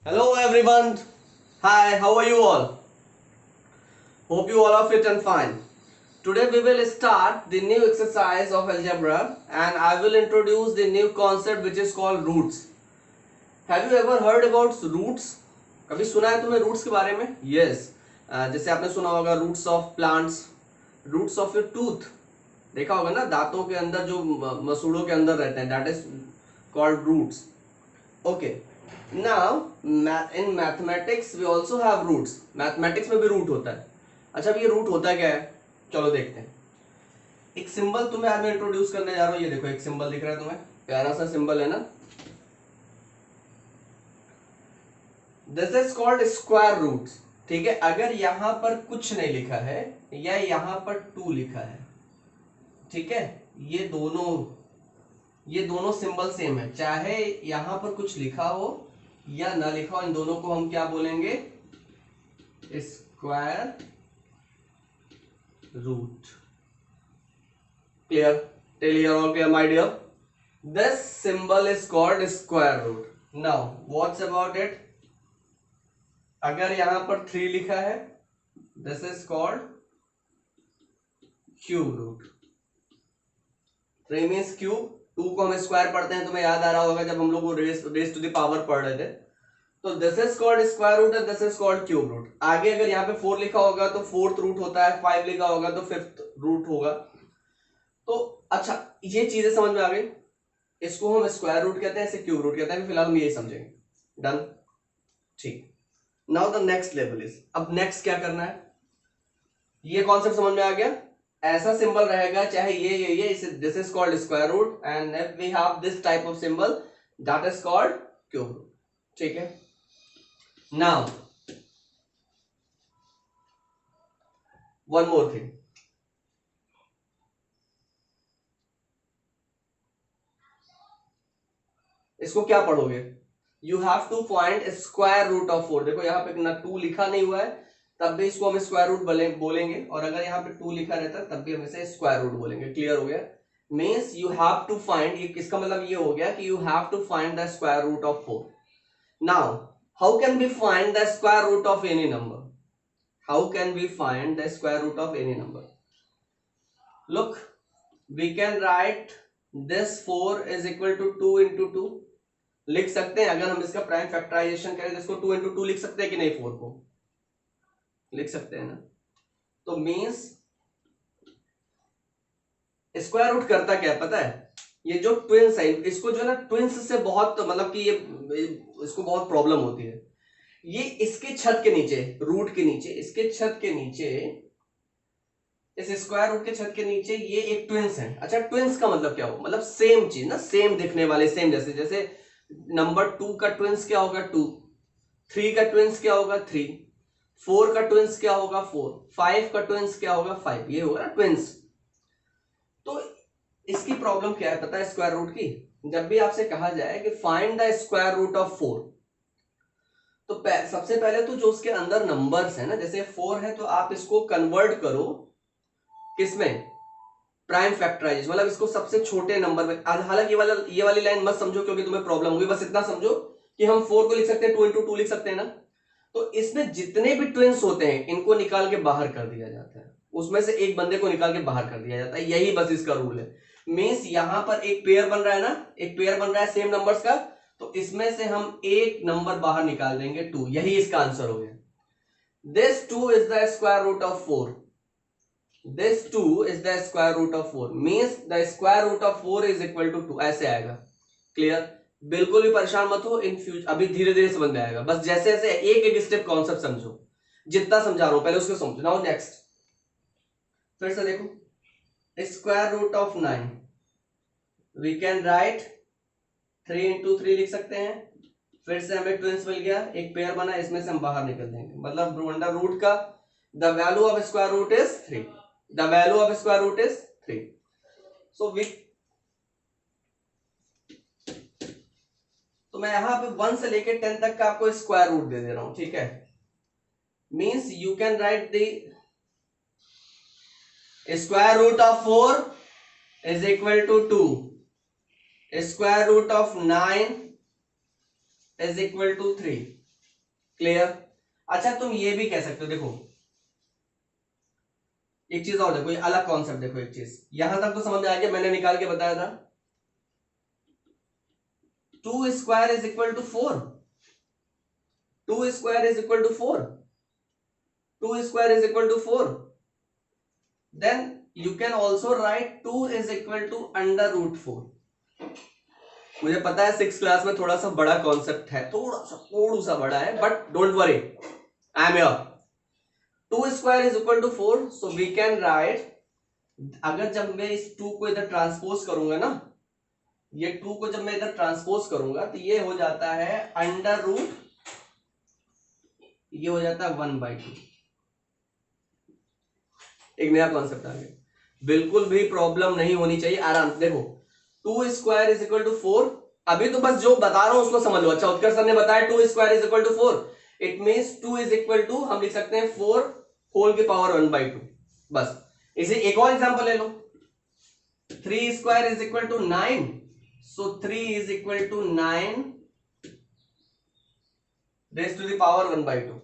Hello everyone. Hi, how are you all? Hope you all are fit and fine. Today we will start the new exercise of algebra and I will introduce the new concept which is called roots. Have you ever heard about roots? कभी सुना है तुमने roots के बारे में? Yes. जैसे आपने सुना होगा roots of plants, roots of your tooth. देखा होगा ना दांतों के अंदर जो मसूड़ों के अंदर रहते हैं, that is called roots. Okay. Now in mathematics we also have roots. Mathematics में भी रूट होता है. अच्छा, अब ये रूट होता क्या है? चलो देखते हैं. एक सिंबल तुम्हें आज मैं इंट्रोड्यूस करने जा रहा हूँ. ये देखो एक सिंबल दिख रहा है तुम्हें, प्यारा सा सिंबल है ना. This is called square root. ठीक है, अगर यहां पर कुछ नहीं लिखा है या यहां पर 2 लिखा है, ठीक है, ये दोनों सिंबल सेम है, चाहे यहां पर कुछ लिखा हो या ना लिखा हो, इन दोनों को हम क्या बोलेंगे? Square root. Clear? Till here all clear my dear? This symbol is called square root. Now what's about it? अगर यहां पर 3 लिखा है, this is called cube root. 3 means cube. 2 को हम स्क्वायर पढ़ते हैं, तुम्हें याद आ रहा होगा जब हम लोग रेस टू द पावर पढ़ रहे थे. तो this is called square root and this is called cube root. आगे अगर यहाँ पे 4 लिखा होगा तो 4th रूट होता है, 5 लिखा होगा तो 5th रूट होगा. तो अच्छा, ये चीजें समझ में आ गई. इसको हम स्क्वायर रूट कहते हैं, इसे क्यूब रूट कहते हैं. फिलहाल हम यही समझेंगे. डन? ठीक. Now the next level is, अब नेक्स्ट क्या करना है? ये कॉन्सेप्ट समझ में आ गया. ऐसा सिंबल रहेगा, चाहे ये this is called square root and if we have this type of symbol that is called cube root. ठीक है. Now one more thing. इसको क्या पढ़ोगे? You have to find square root of 4. देखो यहाँ पे ना 2 लिखा नहीं हुआ है, तब भी इसको हम स्क्वायर रूट बोलेंगे, और अगर यहाँ पे 2 लिखा रहता है तब भी हम इसे स्क्वायर रूट बोलेंगे. क्लियर हो गया? Means you have to find, इसका मतलब ये हो गया कि you have to find the square root of 4. Now how can we find the square root of any number? How can we find the square root of any number? Look, we can write this 4 is equal to 2 into 2. लिख सकते हैं. अगर हम इसका prime factorisation करें तो इसको 2 into 2 लिख सकते हैं कि नहीं? 4 को लिख सकते हैं ना. तो मीन्स स्क्वायर रूट करता क्या है पता है? ये जो ट्विंस है, इसको जो है ना ट्विंस से बहुत, मतलब कि ये इसको बहुत प्रॉब्लम होती है. ये इसके छत के नीचे, रूट के नीचे, इसके छत के नीचे, इस स्क्वायर रूट के छत के नीचे ये एक ट्विंस है. अच्छा, ट्विंस का मतलब क्या हो? मतलब सेम चीज ना, सेम दिखने वाले, सेम जैसे जैसे नंबर 2 का ट्विंस क्या होगा? 2. 3 का ट्विंस क्या होगा? 3. 4 का ट्विंस क्या होगा? 4. 5 का ट्विंस क्या होगा? 5. ये होगा ना ट्विंस. तो इसकी प्रॉब्लम क्या है पता है स्क्वायर रूट की? जब भी आपसे कहा जाए कि find the square root of 4, तो सबसे पहले तो जो उसके अंदर नंबर्स है ना, जैसे 4 है तो आप इसको कन्वर्ट करो किसमें? Prime factorisation. मतलब इसको सबसे छोटे नंबर में. हालांकि ये वाली लाइन मत समझो क्योंकि तुम्हें प्रॉब्लम होगी. बस इतना समझो कि हम 4 को लिख सकते हैं, 2 इंटू 2 लिख सकते हैं ना. तो इसमें जितने भी ट्विंस होते हैं इनको निकाल के बाहर कर दिया जाता है. उसमें से एक बंदे को निकाल के बाहर कर दिया जाता है. यही बस इसका रूल है. मीन्स यहां पर एक पेयर बन रहा है ना, एक पेयर बन रहा है सेम नंबर्स का, तो इसमें से हम एक नंबर बाहर निकाल देंगे, 2. यही इसका आंसर हो गया. This 2 is the square root of 4. This 2 is the square root of 4. Means the square root of 4 is equal to 2. ऐसे आएगा. क्लियर? बिल्कुल भी परेशान मत हो. इन फ्यूचर अभी धीरे धीरे समझ में आएगा. बस जैसे जैसे एक एक स्टेप कॉन्सेप्ट समझो. जितना समझा रहा हूं पहले उसको समझो. नाउ नेक्स्ट, फिर से देखो. Square root of 9 we can write 3 into 3 लिख सकते हैं. फिर से हमें ट्विंस मिल गया, एक पेयर बना, इसमें से हम बाहर निकल देंगे. मतलब अंडर रूट का the value of square root is 3. The value of square root is 3. So तो मैं यहां पे 1 से लेके 10 तक का आपको स्क्वायर रूट दे दे रहा हूं. ठीक है? Means you can write the square root of 4 is equal to 2. Square root of 9 is equal to 3. Clear? अच्छा तुम ये भी कह सकते हो, देखो एक चीज और देखो, ये अलग कॉन्सेप्ट देखो, एक चीज यहां तक तो समझ में आ गया, मैंने निकाल के बताया था 2 square is equal to 4, 2 square is equal to 4, 2 square is equal to 4, then you can also write 2 is equal to under root 4। मुझे पता है 6th क्लास में थोड़ा सा बड़ा कॉन्सेप्ट है, थोड़ा सा बड़ा है, but don't worry, I am here. 2 square is equal to 4, so we can write, अगर जब मैं इस 2 को इधर ट्रांसपोज करूंगा ना, ये 2 को जब मैं इधर ट्रांसपोज करूंगा तो ये हो जाता है अंडर रूट, ये हो जाता है 1/2। एक नया कॉन्सेप्ट आ गया, बिल्कुल भी प्रॉब्लम नहीं होनी चाहिए, आराम से देखो 2 स्क्वायर इज इक्वल टू 4, अभी तो बस जो बता रहा हूं उसको समझ लो। अच्छा उत्कर्ष सर ने बताया 2 square is equal to 4, it means 2 is equal to, हम लिख सकते हैं 4 होल की पावर 1/2। बस इसे एक और एग्जांपल ले लो, 3 square is equal to 9, so 3 is equal to 9 raise to the power 1/2।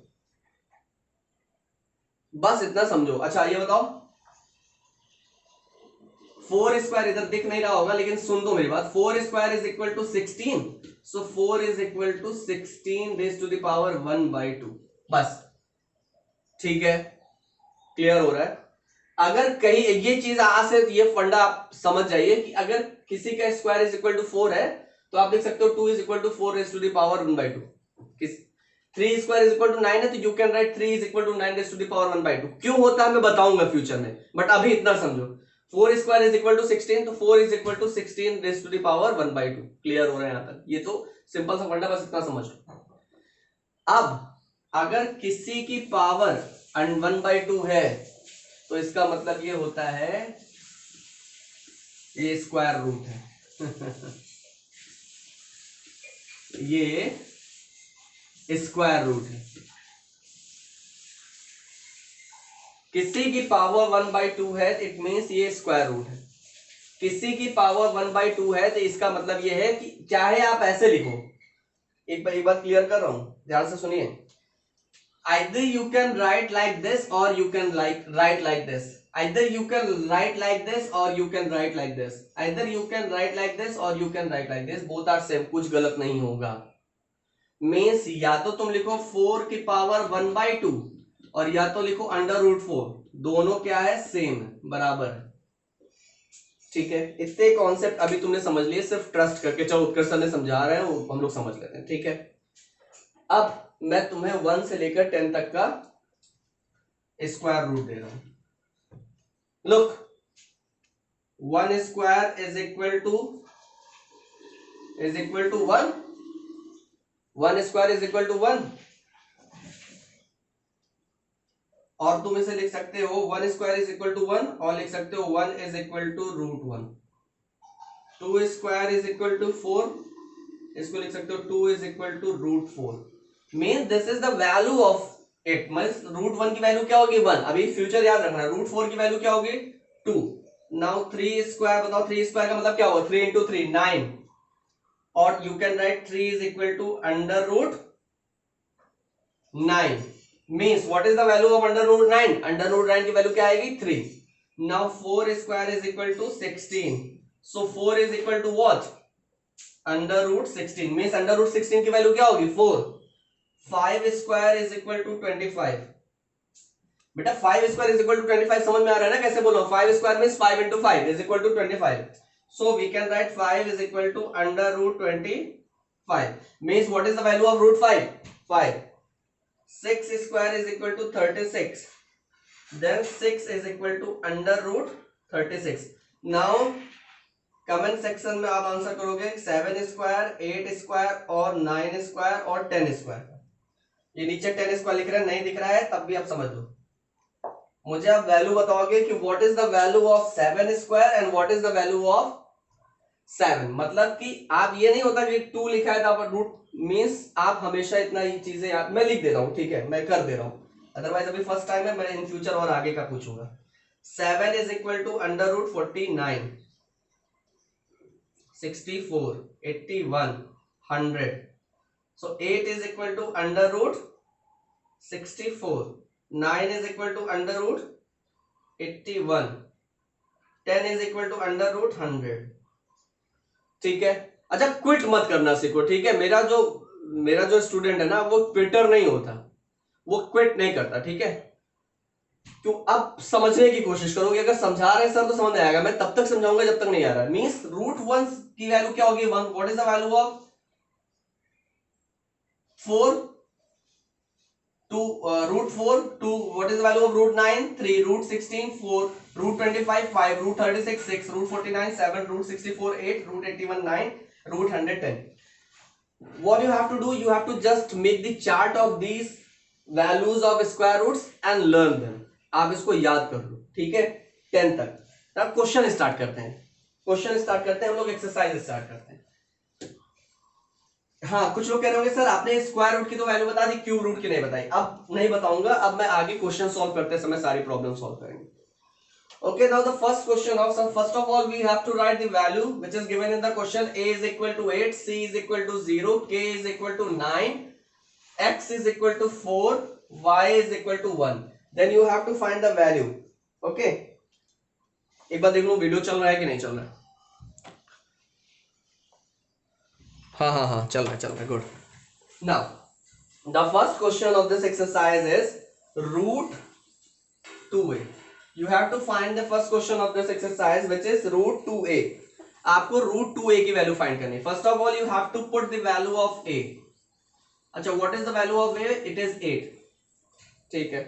बस इतना समझो। अच्छा ये बताओ 4 स्क्वायर, इधर दिख नहीं रहा होगा लेकिन सुन दो मेरी बात, 4 square is equal to 16, so 4 is equal to 16 raise to the power 1/2। बस ठीक है, क्लियर हो रहा है? अगर कहीं ये चीज आज से ये फंडा आप समझ जाइए कि अगर किसी का स्क्वायर इज इक्वल टू 4 है तो आप देख सकते हो 2 is equal to 4 raise to the power 1/2। 3 square is equal to 9 है तो you can write 3 is equal to 9 raise to the power 1/2। क्यों होता है मैं बताऊंगा फ्यूचर में, बट अभी इतना समझो 4 स्क्वायर इज इक्वल टू 16, तो 4 is equal to 16 raise to the power 1/2। Clear हो रहा है यहां तक? ये तो सिंपल सा फंडा, बस इतना समझ लो। अब अगर किसी की पावर 1/2 है तो इसका मतलब ये होता है ये स्क्वायर रूट है ये स्क्वायर रूट है। किसी की पावर 1/2 है इट मींस ये स्क्वायर रूट है। किसी की पावर 1/2 है तो इसका मतलब ये है कि चाहे आप ऐसे लिखो, एक बात क्लियर कर रहा हूं, ध्यान से सुनिए, either you can write like this or you can write like this, either you can write like this or you can write like this, either you can write like this or you can write like this, both are same, कुछ गलत नहीं होगा। Means या तो तुम लिखो 4 की power 1/2 और या तो लिखो अंडर रूट 4, दोनों क्या है? सेम, बराबर है। ठीक है, इतने कॉन्सेप्ट अभी तुमने समझ लिए, सिर्फ ट्रस्ट करके चलो, उत्कर्ष सर ने समझा रहे हैं वो हम लोग समझ लेते हैं। ठीक है, अब मैं तुम्हें 1 से लेकर 10 तक का स्क्वायर रूट दे रहा हूं। Look 1 square is equal to 1, 1 square is equal to 1, और तुम इसे लिख सकते हो 1 स्क्वायर इज इक्वल टू 1 और लिख सकते हो 1 is equal to root 1। 2 square is equal to 4, इसको लिख सकते हो 2 is equal to root 4। Mean this is the value of it, means root 1 की वैल्यू क्या होगी? 1। अभी फ्यूचर याद रखना, रूट 4 की वैल्यू क्या होगी? 2। नाउ 3 स्क्वायर बताओ, 3 स्क्वायर का मतलब क्या होगा? 3 इंटू 3 9, और you can write 3 is equal to under root 9। Means what is the value of under root 9? Under root 9 की वैल्यू क्या आएगी? 3। Now 4 square is equal to 16, so 4 is equal to what? Under root 16। Means under root 16 की value क्या होगी? 4। 5 square is equal to 25। बेटा 5 square is equal to 25 समझ में आ रहा है ना कैसे बोलो? 5 square means 5 into 5 is equal to 25, so we can write 5 is equal to under root 25। Means what is the value of root 5? 5। 6 square is equal to 36, then 6 is equal to under root 36। Now comment section में आप answer करोगे 7 square, 8 square और 9 square और 10 square. ये नीचे 10 square लिख रहा है, नहीं दिख रहा है तब भी आप समझ लो। मुझे आप वैल्यू बताओगे कि what is the value of 7 square and what is the value of 7। मतलब कि आप ये नहीं होता कि 2 लिखा है तो रूट, मींस आप हमेशा इतना ही चीजें याद, मैं लिख दे रहा हूं, ठीक है, मैं कर दे रहा हूं, अदरवाइज अभी फर्स्ट टाइम है, मैं इन फ्यूचर और आगे का पूछूंगा। 7 is equal to under root 49, 64, 81, 100, so 8 is equal to under root 64, 9 is equal to under root 81, 10 is equal to under root 100। ठीक है, अच्छा क्विट मत करना सीखो, ठीक है। मेरा जो स्टूडेंट है ना वो क्विटर नहीं होता, वो क्विट नहीं करता, ठीक है। क्यों, अब समझने की कोशिश करोगे, अगर समझा रहे हैं सर तो समझ आएगा, मैं तब तक समझाऊंगा जब तक नहीं आ रहा। मींस रूट 1 की वैल्यू क्या होगी 1, what is the value of 4 2 root 4 2, what is the value of root 9 3, root 16 4, root 25 5, root 36 6, root 49 7, root 64 8, root 81 9, root 100 10। what you have to do, you have to just make the chart of these values of square roots and learn them। आप इसको याद कर लो, ठीक है, 10 तक। अब question start करते हैं, हम लोग एक्सरसाइज स्टार्ट करते हैं। हाँ, कुछ लोग कह रहे होंगे सर आपने स्क्वायर रूट की तो वैल्यू बता दी, क्यूब रूट की नहीं बताई। अब नहीं बताऊंगा, अब मैं आगे क्वेश्चन सॉल्व करते समय सारी प्रॉब्लम सॉल्व करेंगे। Okay, now the first question of, so first of all we have to write the value which is given in the question. A is equal to 8, C is equal to 0, K is equal to 9, X is equal to 4, Y is equal to 1। Then you have to find the value। Okay, एक बार देख लो video चल रहा है कि नहीं चल रहा है। हाँ चल रहा है, good. Now the first question of this exercise is root 2a। You have to find the first question of this exercise which is root 2a। आपको root 2a की वैल्यू फाइंड करनी है। First of all you have to put the value of a। अच्छा, what is the value of a? It is 8। ठीक है,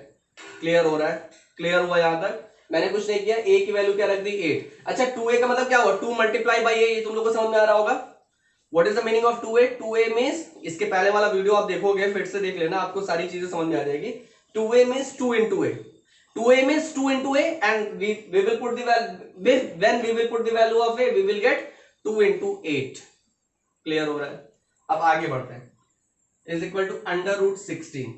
clear हो रहा है, क्लियर हुआ यहां तक? मैंने कुछ नहीं किया, a की वैल्यू क्या रख दी 8। अच्छा 2a का मतलब क्या हुआ, 2 मल्टीप्लाई बाई a, तुम लोगों को समझ में आ रहा होगा। What is the meaning of 2a? 2a means, इसके पहले वाला वीडियो आप देखोगे, फिर से देख लेना, आपको सारी चीजें समझ में आ जाएगी। 2a means 2 into a। 2a means 2 into a and we will put the value, when we will put the value of a we will get 2 into 8। Clear हो रहा है? अब आगे बढ़ते हैं। is equal to under root 16।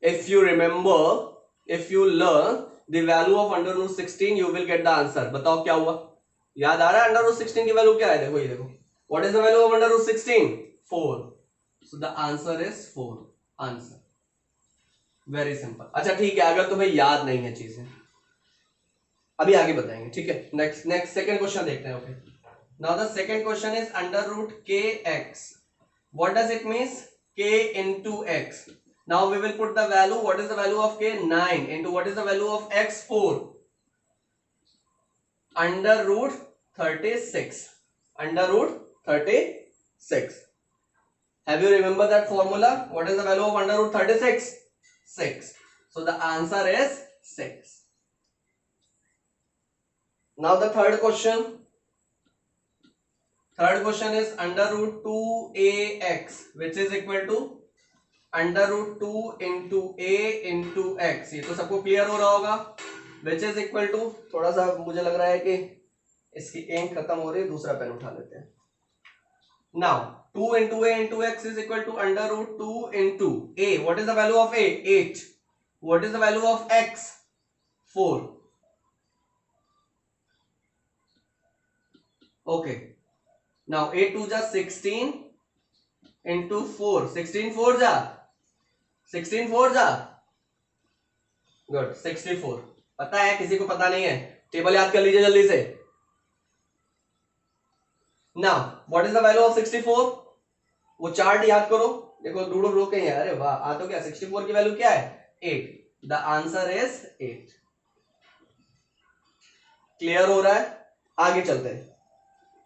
if you remember, if you learn the value of under root 16 you will get the answer। बताओ क्या हुआ, याद आ रहा है? अंडर रूट 16 की वैल्यू क्या है, देखो ये देखो, what is the value of under root 16? 4। So the answer is 4। Answer very simple. अच्छा ठीक है, अगर तुम्हें याद नहीं है चीजें, अभी आगे बताएंगे, ठीक है। नेक्स्ट सेकंड क्वेश्चन देखते हैं। Okay, now the second question is under root k x. What does it means? k into x। now we will put the value, what is the value of k? 9 into what is the value of x? 4 under root 36। under root 36। have you remember that formula? what is the value of under root 36? 6। so the answer is 6। now the third question is under root 2ax which is equal to under root 2 into a into x। ये तो सबको clear हो रहा होगा, which is equal to, थोड़ा सा मुझे लग रहा है कि इसकी इंक खत्म हो रही है, दूसरा पेन उठा लेते हैं। now 2 into a into x is equal to under root 2 into a। what is the value of a? 8। what is the value of x? 4। okay, now 8 2 जा 16 into 4, 16 4 जा गुड 64। पता है, किसी को पता नहीं है? टेबल याद कर लीजिए जल्दी से। Now what is the value of 64? वो चार्ट याद करो, देखो डूडो रोक के है। अरे वाह, आ तो क्या, 64 की वैल्यू क्या है? 8। The answer is 8। क्लियर हो रहा है? आगे चलते हैं।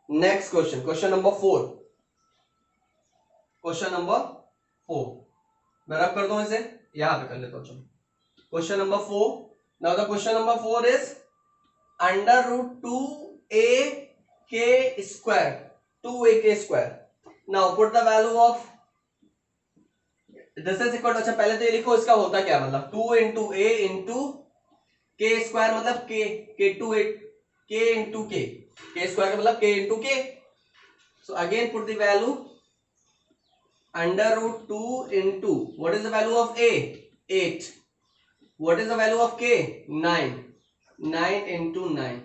Next question, question number 4। Question number 4 मैं रख कर दूं, इसे यहां पे कर लेता हूं। चलो question number 4। Now the question number 4 is under root 2ak square. 2ak square. Now put the value of this is equal. अच्छा पहले तो ये लिखो इसका होता क्या, मतलब 2 into a into k square, मतलब k to 8 k into k square का मतलब k into k। So again put the value under root 2 into what is the value of a? 8। what is the value of k? 9। 9 into 9।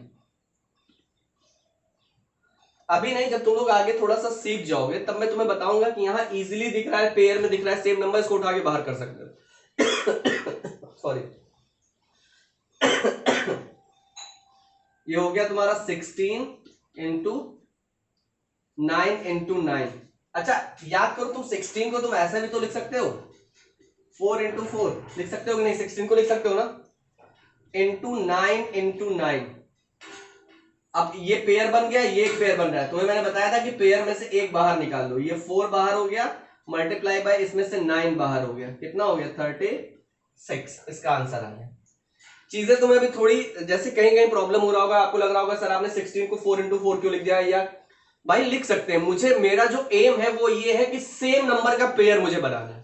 अभी नहीं, जब तुम लोग आगे थोड़ा सा सीख जाओगे तब मैं तुम्हें बताऊंगा कि यहाँ इजीली दिख रहा है, पेयर में दिख रहा है सेम नंबर, इसको उठा के बाहर कर सकते हो। सॉरी। ये हो गया तुम्हारा 16 इंटू 9 इंटू 9। अच्छा याद करो, तुम 16 को तुम ऐसा भी तो लिख सकते हो, 4 इंटू 4 लिख सकते हो कि नहीं? 16 को लिख सकते हो ना, इंटू 9 इंटू 9। अब ये पेयर बन गया, ये एक पेयर बन रहा है। तुम्हें मैंने बताया था कि पेयर में से एक बाहर निकाल लो। ये 4 बाहर हो गया, मल्टीप्लाई बाय इसमें से 9 बाहर हो गया, कितना हो गया? 36। इसका आंसर आ गया। चीजें तुम्हें अभी थोड़ी जैसे कहीं कहीं प्रॉब्लम हो रहा होगा, आपको लग रहा होगा सर आपने 16 को 4 इंटू 4 क्यों लिख दिया? या भाई लिख सकते हैं, मुझे मेरा जो एम है वो ये है कि सेम नंबर का पेयर मुझे बनाना है।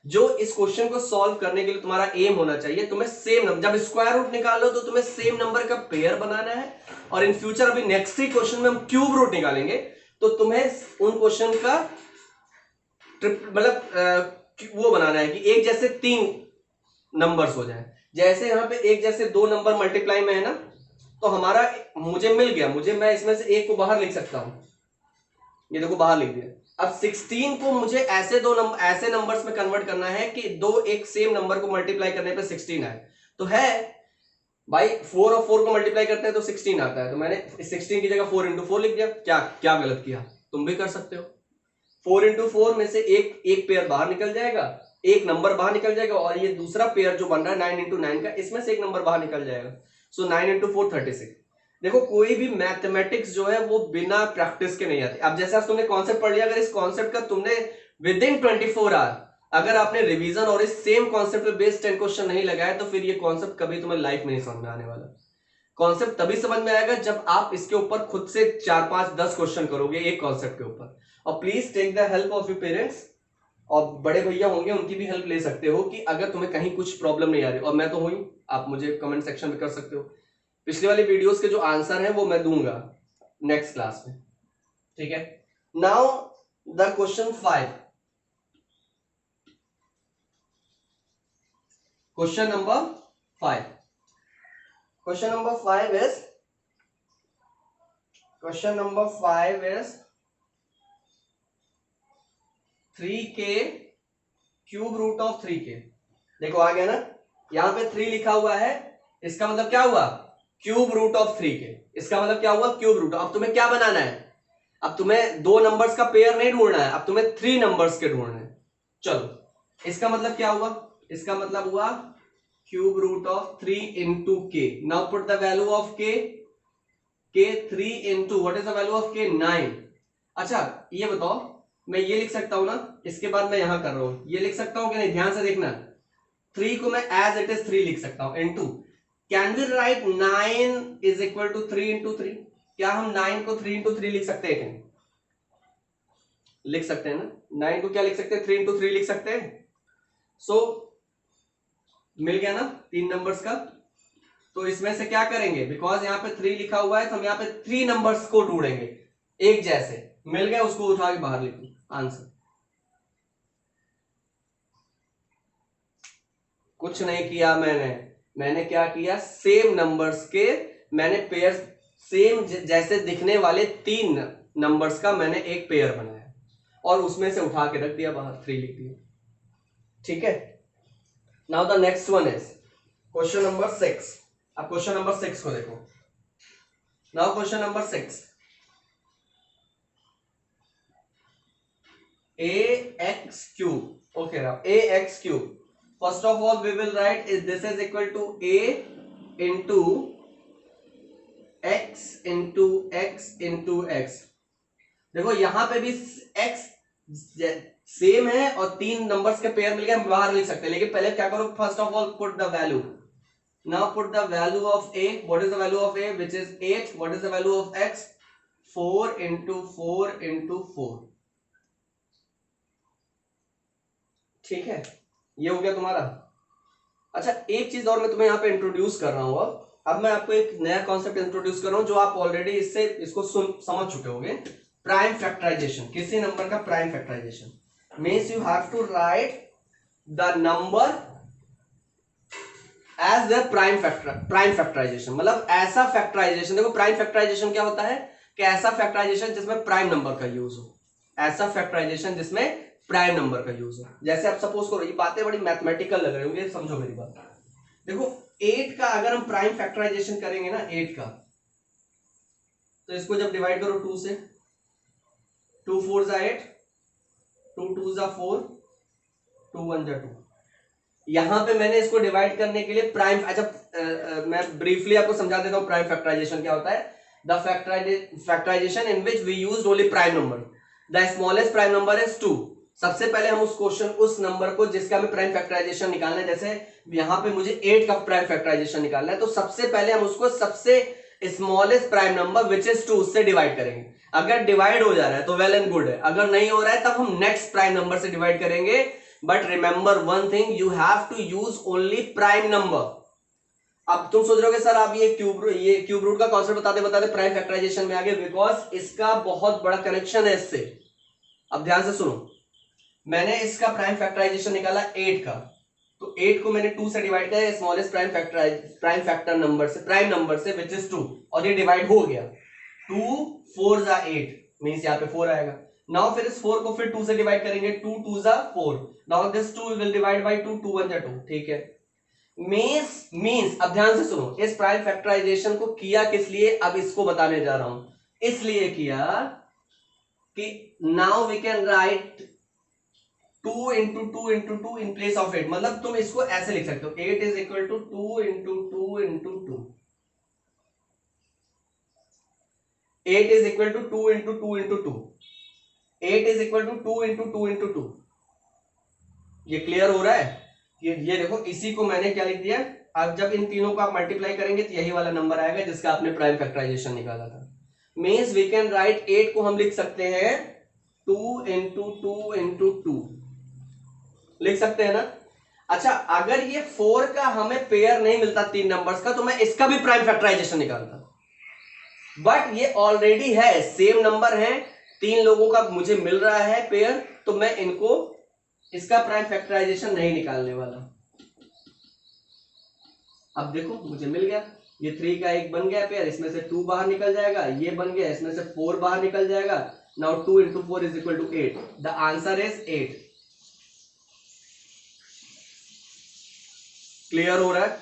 जो इस क्वेश्चन को सॉल्व करने के लिए तुम्हारा एम होना चाहिए, तुम्हें सेम नंबर, जब स्क्वायर रूट निकालो तो तुम्हें सेम नंबर का पेयर बनाना है। और इन फ्यूचर अभी नेक्स्ट ही क्वेश्चन में हम क्यूब रूट निकालेंगे, तो तुम्हें उन क्वेश्चन का मतलब वो बनाना है कि एक जैसे 3 नंबर्स हो जाए। जैसे यहां पे एक जैसे 2 नंबर मल्टीप्लाई में है ना, तो हमारा मुझे मिल गया, मैं इसमें से एक को बाहर लिख सकता हूं। ये देखो बाहर लिख दिया। अब 16 को मुझे ऐसे नंबर्स में कन्वर्ट करना है कि दो एक सेम नंबर को मल्टीप्लाई करने पे 16 आए। तो है भाई 4 और 4 को मल्टीप्लाई करते हैं तो 16 आता है, तो मैंने 16 की जगह 4 इंटू 4 लिख दिया। क्या क्या गलत किया? तुम भी कर सकते हो। 4 इंटू 4 में से एक पेयर बाहर निकल जाएगा, एक नंबर बाहर निकल जाएगा, और ये दूसरा पेयर जो बन रहा है 9 इंटू 9 का, इसमें से एक नंबर बाहर निकल जाएगा। सो 9 इंटू 4 36। देखो कोई भी मैथमेटिक्स जो है वो बिना प्रैक्टिस के नहीं आती। अब जैसे आज तुमने कॉन्सेप्ट पढ़ लिया, अगर इस कॉन्सेप्ट का तुमने विद इन 24 आवर अगर आपने रिवीजन और इस सेम कॉन्सेप्ट पे बेस्ड 10 क्वेश्चन नहीं लगाए, तो फिर ये कॉन्सेप्ट कभी तुम्हें लाइफ में नहीं समझ में आने वाला। कॉन्सेप्ट तभी समझ में आएगा जब आप इसके ऊपर खुद से 4 5 10 क्वेश्चन करोगे एक कॉन्सेप्ट के ऊपर। और please take the help of your parents, और बड़े भैया होंगे उनकी भी हेल्प ले सकते हो कि अगर तुम्हें कहीं कुछ प्रॉब्लम नहीं आ रही, और मैं तो हूं ही, आप मुझे कमेंट सेक्शन में कर सकते हो। पिछली वाली वीडियोस के जो आंसर है वो मैं दूंगा नेक्स्ट क्लास में, ठीक है। Now the question 5, question number 5। Question number 5 is 3k cube root of 3k। देखो आ गया ना, यहां पे 3 लिखा हुआ है, इसका मतलब क्या हुआ? Cube root of 3k। इसका मतलब क्या हुआ? Cube root. अब तुम्हें क्या बनाना है? अब तुम्हें 2 नंबर्स का पेयर नहीं ढूंढना है, अब तुम्हें 3 नंबर्स के ढूंढना है। चलो इसका मतलब क्या हुआ? इसका मतलब हुआ क्यूब रूट ऑफ 3 इंटू के। Now put the value of के 3 into what is the value of के? 9। अच्छा ये बताओ, मैं ये लिख सकता हूं ना, इसके बाद मैं यहां कर रहा हूं, ये लिख सकता हूं कि नहीं? ध्यान से देखना, 3 को मैं एज इट इज 3 लिख सकता हूं into, can we write 9 is equal to 3 into 3? क्या हम 9 को 3 इंटू 3 लिख सकते हैं? क्या लिख सकते हैं ना? 9 को क्या लिख सकते हैं? 3 इंटू 3 लिख सकते हैं। सो मिल गया ना 3 नंबर्स का। तो इसमें से क्या करेंगे, बिकॉज यहां पे 3 लिखा हुआ है तो हम यहां पे 3 नंबर्स को ढूंढेंगे एक जैसे। मिल गया, उसको उठा के बाहर लिखो आंसर। कुछ नहीं किया मैंने क्या किया? सेम नंबर्स के मैंने पेयर, सेम जैसे दिखने वाले 3 नंबर्स का मैंने एक पेयर बनाया और उसमें से उठा के रख दिया बाहर, 3 लिख दिया, ठीक है। Now the next one is question number 6। अब क्वेश्चन नंबर 6 को देखो। Now question number 6, ax cube। okay, now ax cube, first of all we will write is this is equal to a into x into x into x। देखो यहां पे भी x same है और 3 numbers के pair मिल गए, हम बाहर लिख सकते हैं, लेकिन पहले क्या करो, first of all put the value. Now put the value of a, what is the value of a which is 8, what is the value of x? 4 into 4 into 4, ठीक है। ये हो गया तुम्हारा। अच्छा एक चीज और मैं तुम्हें यहां पे इंट्रोड्यूस कर रहा हूं। अब मैं आपको एक नया कॉन्सेप्ट इंट्रोड्यूस कर रहा हूं जो आप ऑलरेडी इसको समझ चुके होंगे। प्राइम फैक्टराइजेशन, किसी नंबर का prime factorisation means you have to write the number as the prime factorisation, मतलब ऐसा फैक्टराइजेशन। देखो प्राइम फैक्टराइजेशन क्या होता है कि ऐसा फैक्टराइजेशन जिसमें प्राइम नंबर का यूज हो, ऐसा फैक्टराइजेशन जिसमें प्राइम नंबर का यूज हो। जैसे आप सपोज करो, ये बातें बड़ी मैथमेटिकल लग रही होंगी, समझो मेरी बात। देखो 8 का अगर हम प्राइम फैक्टराइजेशन करेंगे ना 8 का, तो इसको जब डिवाइड करो 2 से, 2 4 जा 8, 2 2 जा 4, 2 1 जा 2। यहां पे मैंने इसको डिवाइड करने के लिए प्राइम, अच्छा मैं ब्रीफली आपको समझा देता हूं प्राइम फैक्टराइजेशन क्या होता है। The factorisation in which we used only prime number, the smallest prime number is 2। सबसे पहले हम उस क्वेश्चन, उस नंबर को जिसका हमें प्राइम फैक्टराइजेशन निकालना है, जैसे यहां पे मुझे 8 का प्राइम फैक्टराइजेशन निकालना है, तो सबसे पहले हम उसको सबसे smallest prime number which is 2 से डिवाइड करेंगे। अगर डिवाइड हो जा रहा है तो वेल एंड गुड है, अगर नहीं हो रहा है तब हम नेक्स्ट प्राइम नंबर से डिवाइड करेंगे। But remember one thing, you have to use only prime number. अब तुम सोच रहे हो सर आप ये क्यूब रूट का कॉन्सेप्ट बताते बताते प्राइम फैक्टराइजेशन में आ गए, बिकॉज इसका बहुत बड़ा कनेक्शन है इससे। अब ध्यान से सुनो, मैंने इसका प्राइम फैक्टराइजेशन निकाला 8 का, तो 8 को मैंने 2 से डिवाइड किया स्मॉलेस्ट प्राइम फैक्टर नंबर से, प्राइम नंबर से, विच इज 2, और ये डिवाइड हो गया। 2 4 जा 8 मींस यहाँ पे 4 आएगा। नाउ फिर इस 4 को फिर 2 से डिवाइड करेंगे, 2 2 जा 4, now this 2 will divide by 2, 2 1 जा 2, ठीक है। मींस अब ध्यान से सुनो, इस प्राइम फैक्टराइजेशन को किया किस लिए, अब इसको बताने जा रहा हूं। इसलिए किया कि now we can write 2 into 2 into 2 in place of 8, मतलब तुम इसको ऐसे लिख सकते हो, 8 is equal to 2 into 2 into 2, 8 is equal to 2 into 2 into 2, 8 is equal to 2 into 2 into 2। ये क्लियर हो रहा है? ये देखो, इसी को मैंने क्या लिख दिया। अब जब इन तीनों को आप मल्टीप्लाई करेंगे तो यही वाला नंबर आएगा जिसका आपने प्राइम फैक्टराइजेशन निकाला था। मींस वी कैन राइट 8 को हम लिख सकते हैं 2 into 2 into 2, लिख सकते हैं ना। अच्छा, अगर ये 4 का हमें पेयर नहीं मिलता 3 नंबर्स का, तो मैं इसका भी प्राइम फैक्टराइजेशन निकालता, बट ये ऑलरेडी है, सेम नंबर है, 3 लोगों का मुझे मिल रहा है पेयर, तो मैं इनको इसका प्राइम फैक्टराइजेशन नहीं निकालने वाला। अब देखो मुझे मिल गया, ये 3 का एक बन गया पेयर, इसमें से 2 बाहर निकल जाएगा, ये बन गया, इसमें से 4 बाहर निकल जाएगा। Now 2 into 4 is equal to 8, the answer is 8। Clear हो रहा है?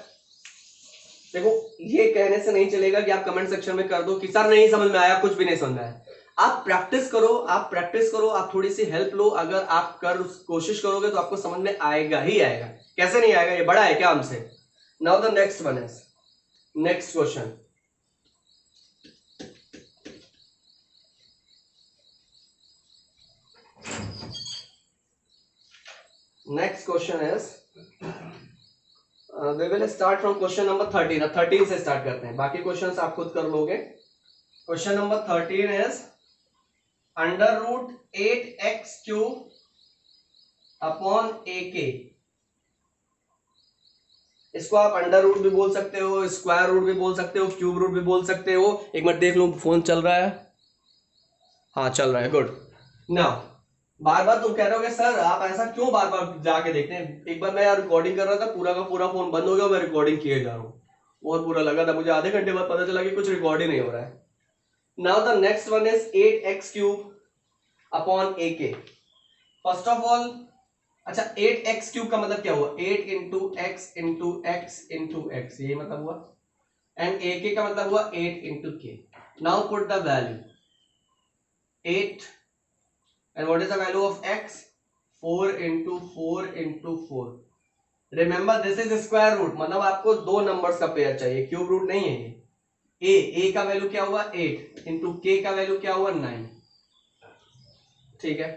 देखो ये कहने से नहीं चलेगा कि आप कमेंट सेक्शन में कर दो कि सर नहीं समझ में आया, कुछ भी नहीं समझ में आया। आप प्रैक्टिस करो, आप थोड़ी सी हेल्प लो, अगर आप कोशिश करोगे तो आपको समझ में आएगा ही आएगा। कैसे नहीं आएगा? ये बड़ा है क्या हमसे? Now the next one is, next question, next question is we will start from question number 13। अब 13 से स्टार्ट करते हैं, बाकी क्वेश्चंस आप खुद कर लोगे। Question number 13 is under root 8x cube upon AK। इसको आप अंडर रूट भी बोल सकते हो, स्क्वायर रूट भी बोल सकते हो, क्यूब रूट भी बोल सकते हो। एक मिनट देख लो फोन चल रहा है, हाँ चल रहा है, गुड। नाउ बार बार तुम कह रहे हो सर आप ऐसा क्यों बार बार जाके देखते हैं। एक बार मैं यार रिकॉर्डिंग कर रहा था, पूरा का पूरा फोन बंद हो गया, मैं रिकॉर्डिंग किए जा रहा हूँ, बहुत बुरा लगा था मुझे। आधे घंटे बाद पता चला कि कुछ रिकॉर्ड ही नहीं हो रहा है। Now the next one is 8x cube upon AK। First of all, अच्छा 8x क्यूब का मतलब क्या हुआ? 8 into x into x into x, ये मतलब हुआ। एंड AK का मतलब हुआ 8 into K। Now put the value 8 and what is the value of x? 4 into 4 into 4। Remember this is square root, मतलब आपको दो नंबर्स का पेयर चाहिए, क्यूब रूट नहीं है ये। a का वैल्यू क्या हुआ? 8 into k का वैल्यू क्या हुआ? 9, ठीक है।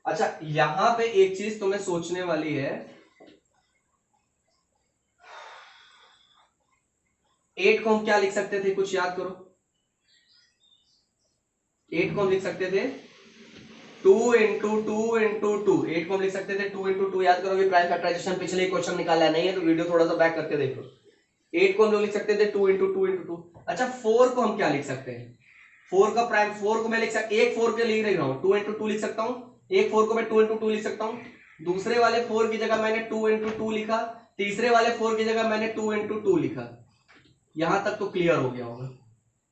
अच्छा यहां पे एक चीज तुम्हें सोचने वाली है, 8 को हम क्या लिख सकते थे? कुछ याद करो। 8 को हम लिख सकते थे 2 into 2 into 2। 8 को हम लिख सकते थे 2 into 2, याद करो। अभी प्राइम फैक्टराइजेशन पिछले क्वेश्चन निकाला नहीं है तो वीडियो थोड़ा सा बैक करके देख लो। 8 को हम लोग लिख सकते थे 2 into 2 into 2। अच्छा 4 को हम क्या लिख सकते हैं? 4 का प्राइम, 4 को मैं लिख सकता, एक 4 के लिख रहा हूं, 2 into 2 लिख सकता हूं। एक 4 को मैं 2 into 2 लिख सकता हूं। दूसरे वाले 4 की जगह मैंने 2 into 2 लिखा, तीसरे वाले 4 की जगह मैंने 2 into 2 लिखा। यहां तक तो क्लियर हो गया होगा।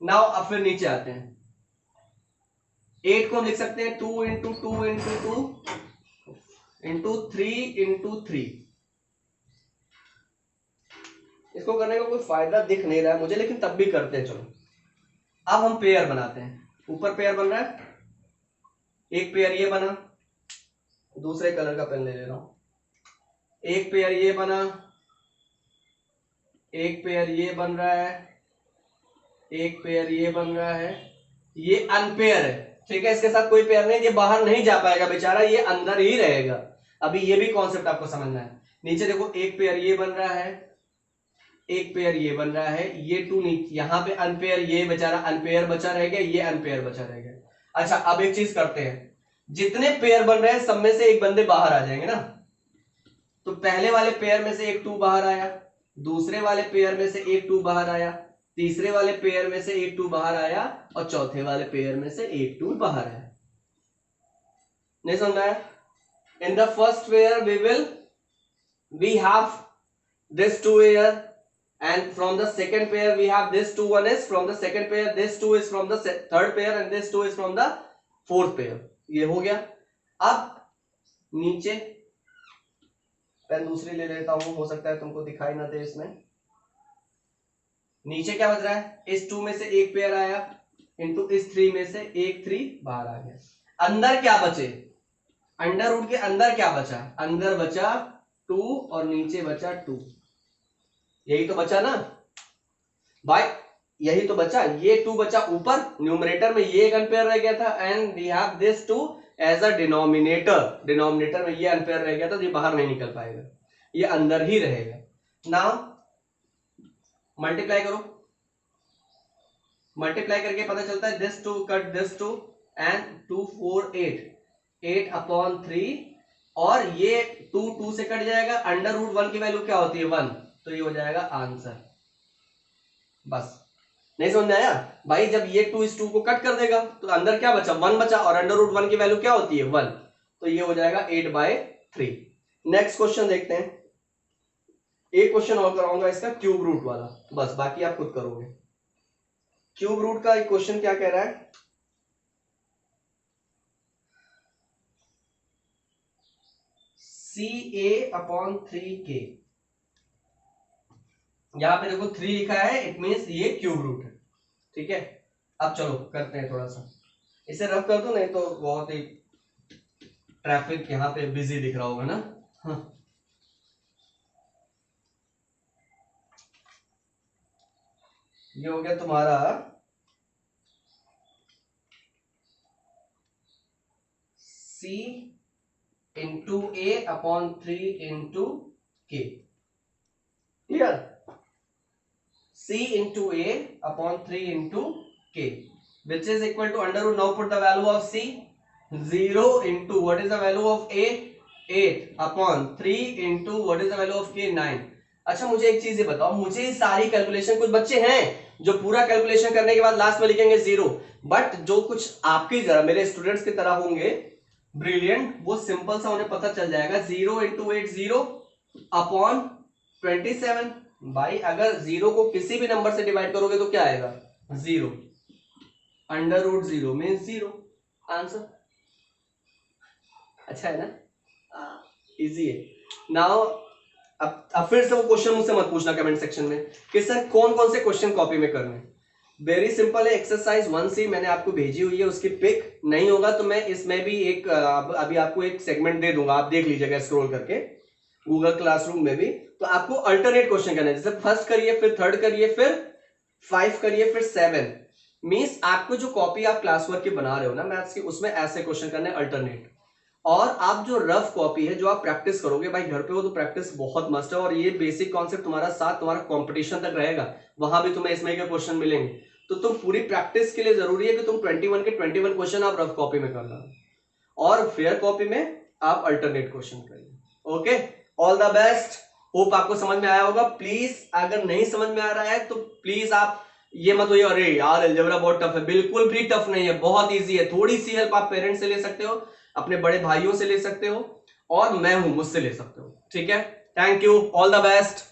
नाउ अब फिर नीचे आते हैं। 8 को हम लिख सकते हैं 2 इंटू 2 इंटू 2 इंटू 3 इंटू 3। इसको करने का कोई फायदा दिख नहीं रहा है मुझे, लेकिन तब भी करते हैं। चलो अब हम पेयर बनाते हैं। ऊपर पेयर बन रहा है, एक पेयर ये बना, दूसरे कलर का पेन ले ले रहा हूं, एक पेयर ये बना, एक पेयर ये बन रहा है, एक पेयर ये बन रहा है, ये अनपेयर है। ठीक है, इसके साथ कोई पेयर नहीं, ये बाहर नहीं जा पाएगा बेचारा, ये अंदर ही रहेगा। अभी ये भी कॉन्सेप्ट आपको समझना है। नीचे देखो, एक पेयर ये बन रहा है, एक पेयर ये बन रहा है, ये टू नीचे, यहां पे अनपेयर, ये बेचारा अनपेयर बचा रहेगा, ये अनपेयर बचा रहेगा। अच्छा अब एक चीज करते हैं, जितने पेयर बन रहे हैं सब में से एक बंदे बाहर आ जाएंगे ना। तो पहले वाले पेयर में से एक 2 बाहर आया, दूसरे वाले पेयर में से एक 2 बाहर आया, तीसरे वाले पेयर में से एक 2 बाहर आया, और चौथे वाले पेयर में से एक 2 बाहर आया। नहीं समझ आया? In the first pair we have this 2 here, and from the second pair we have this 2, 1 is from the second pair, this 2 is from the third pair, and this 2 is from the fourth pair। ये हो गया। अब नीचे pen दूसरी ले लेता हूं, हो सकता है तुमको दिखाई ना दे इसमें। नीचे क्या बच रहा है, इस 2 में से एक पेयर आया इंटू इस 3 में से एक 3 बाहर आ गया। अंदर क्या बचे, अंडर रूट के अंदर क्या बचा, अंदर बचा 2 और नीचे बचा 2। यही तो बचा ना भाई, यही तो बचा। ये 2 बचा ऊपर न्यूमरेटर में, ये एक अनपेयर रह गया था, and we have this 2 as a denominator. Denominator में ये अनपेयर रह गया था, तो ये बाहर नहीं निकल पाएगा, ये अंदर ही रहेगा। नाउ मल्टीप्लाई करो, मल्टीप्लाई करके पता चलता है this 2 cut this 2 and 2 4 8, 8 upon 3, और ये 2 2 से कट जाएगा। अंडर रूट 1 की वैल्यू क्या होती है 1, तो ये हो जाएगा आंसर। बस नहीं समझ में आया भाई? जब ये 2 इस 2 को कट कर देगा तो अंदर क्या बचा, 1 बचा, और अंडर रूट 1 की वैल्यू क्या होती है 1, तो ये हो जाएगा 8/3। नेक्स्ट क्वेश्चन देखते हैं। एक क्वेश्चन और कराऊंगा इसका, क्यूब रूट वाला, बस बाकी आप खुद करोगे। क्यूब रूट का एक क्वेश्चन क्या कह रहा है, CA/3K। यहां पे देखो 3 लिखा है, इट मींस ये क्यूब रूट है। ठीक है, अब चलो करते हैं थोड़ा सा, इसे रफ कर दो, नहीं तो बहुत ही ट्रैफिक यहाँ पे बिजी दिख रहा होगा ना। हाँ। ये हो गया तुम्हारा C into A/3 into K। Clear? C into A/3 into K, which is equal to under root. Now put the value of C, 0 into what is the value of A, 8/3 into what is the value of K, 9। अच्छा मुझे एक चीज ये बताओ, मुझे सारी calculation, कुछ बच्चे हैं जो पूरा कैलकुलेशन करने के बाद लास्ट में लिखेंगे 0, बट जो कुछ आपकी तरह मेरे स्टूडेंट्स की तरह होंगे ब्रिलियंट, वो सिंपल सा उन्हें पता चल जाएगा 0 into 8 0/27। भाई अगर 0 को किसी भी नंबर से डिवाइड करोगे तो क्या आएगा 0, अंडर रूट 0 मीन्स 0, आंसर। अच्छा है ना, इजी है। नाउ अब फिर से वो क्वेश्चन मुझसे मत पूछना कमेंट सेक्शन में कि सर कौन कौन से क्वेश्चन कॉपी में करने। वेरी सिंपल है, एक्सरसाइज 1C मैंने आपको भेजी हुई है, उसकी पिक नहीं होगा तो मैं इसमें भी एक अभी आपको एक सेगमेंट दे दूंगा, आप देख लीजिएगा स्क्रॉल करके गूगल क्लासरूम में भी। तो आपको अल्टरनेट क्वेश्चन करना है, जैसे फर्स्ट करिए, फिर थर्ड करिए, फिर 5 करिए, फिर 7। मींस आपको जो कॉपी आप क्लास वर्क की बना रहे हो ना मैथ्स की, उसमें ऐसे क्वेश्चन करने अल्टरनेट। और आप जो रफ कॉपी है जो आप प्रैक्टिस करोगे भाई घर पे हो, तो प्रैक्टिस बहुत मस्त है, और ये बेसिक कॉन्सेप्ट तुम्हारा साथ तुम्हारा कंपटीशन तक रहेगा, वहां भी तुम्हें इसमें के क्वेश्चन मिलेंगे। तो तुम पूरी प्रैक्टिस के लिए जरूरी है कि तुम 21 के 21 क्वेश्चन आप रफ कॉपी में करना, और फेयर कॉपी में आप अल्टरनेट क्वेश्चन करिए। Okay, all the best, hope आपको समझ में आया होगा। प्लीज अगर नहीं समझ में आ रहा है तो प्लीज आप ये मत हो अरे यार अलजेब्रा बहुत टफ है, बिल्कुल भी टफ नहीं है, बहुत इजी है। थोड़ी सी हेल्प आप पेरेंट्स से ले सकते हो, अपने बड़े भाइयों से ले सकते हो, और मैं हूं मुझसे ले सकते हो। ठीक है, thank you, all the best.